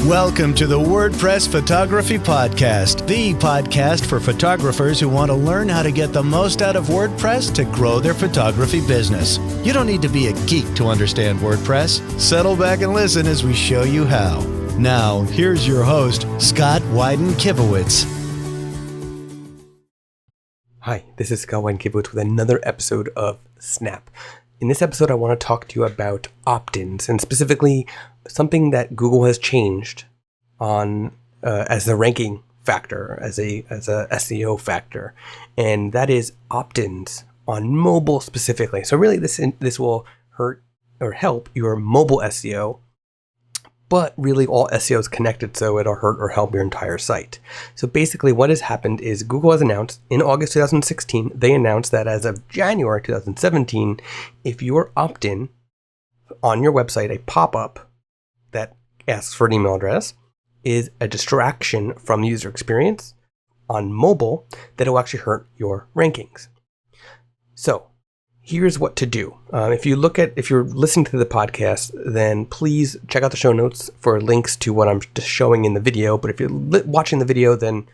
Welcome to the WordPress Photography Podcast, the podcast for photographers who want to learn how to get the most out of WordPress to grow their photography business. You don't need to be a geek to understand WordPress. Settle back and listen as we show you how. Now, here's your host, Scott Wyden-Kivowitz. Hi, this is Scott Wyden-Kivowitz with another episode of Snap. In this episode, I want to talk to you about opt-ins, and specifically something that Google has changed on as a ranking factor, as a SEO factor, and that is opt-ins on mobile specifically. So really, this will hurt or help your mobile SEO, but really all SEO is connected, so it'll hurt or help your entire site. So basically what has happened is Google has announced in August 2016, they announced that as of January 2017, if your opt-in on your website, a pop-up that asks for an email address, is a distraction from the user experience on mobile, that it will actually hurt your rankings. So here's what to do. If you're listening to the podcast, then please check out the show notes for links to what I'm just showing in the video. But if you're watching the video, then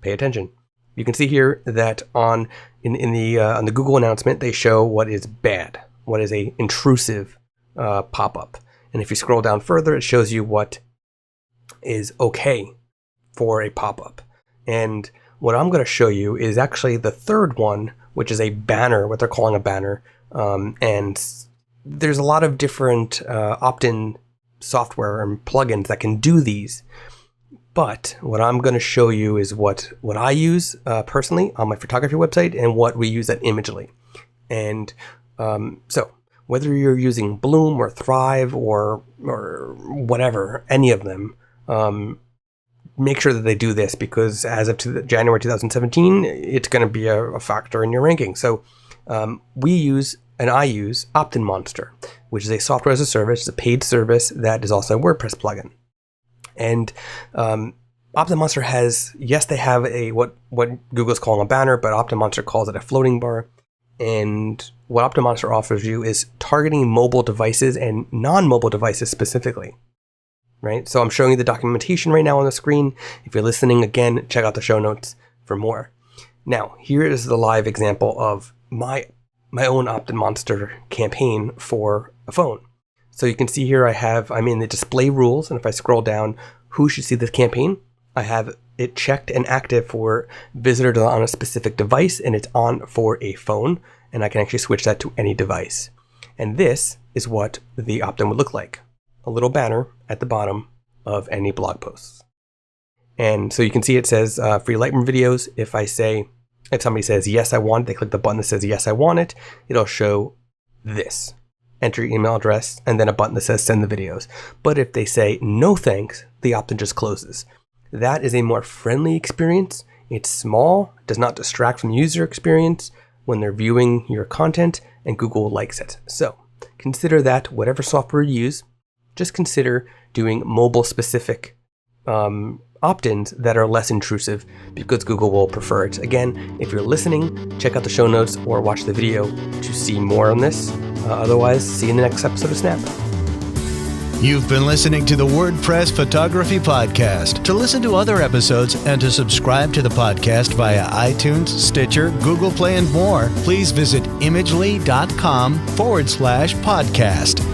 pay attention. You can see here that on the Google announcement, they show what is bad, what is a intrusive pop-up. And if you scroll down further, it shows you what is okay for a pop-up. And what I'm going to show you is actually the third one, which is a banner, what they're calling a banner. And there's a lot of different opt-in software and plugins that can do these. But what I'm going to show you is what I use personally on my photography website and what we use at Imagely. And so whether you're using Bloom or Thrive or whatever, any of them, make sure that they do this, because as of January 2017, it's going to be a factor in your ranking. So I use Optin Monster, which is a software as a service. It's a paid service that is also a WordPress plugin. And Optin Monster has, yes, they have what Google's calling a banner, but Optin Monster calls it a floating bar. And what Optin Monster offers you is targeting mobile devices and non-mobile devices specifically. Right? So I'm showing you the documentation right now on the screen. If you're listening, again, check out the show notes for more. Now, here is the live example of my own Optin Monster campaign for a phone. So you can see here I'm in the display rules, and if I scroll down, who should see this campaign? I have it checked and active for visitors on a specific device, and it's on for a phone, and I can actually switch that to any device. And this is what the opt-in would look like. A little banner at the bottom of any blog posts. And so you can see it says free Lightroom videos. If somebody says, yes, I want it, they click the button that says, yes, I want it, it'll show this. Enter your email address, and then a button that says send the videos. But if they say no thanks, the opt-in just closes. That is a more friendly experience. It's small, does not distract from the user experience when they're viewing your content, and Google likes it. So consider that whatever software you use, just consider doing mobile-specific opt-ins that are less intrusive, because Google will prefer it. Again, if you're listening, check out the show notes or watch the video to see more on this. Otherwise, see you in the next episode of Snap. You've been listening to the WordPress Photography Podcast. To listen to other episodes and to subscribe to the podcast via iTunes, Stitcher, Google Play, and more, please visit imagely.com/podcast.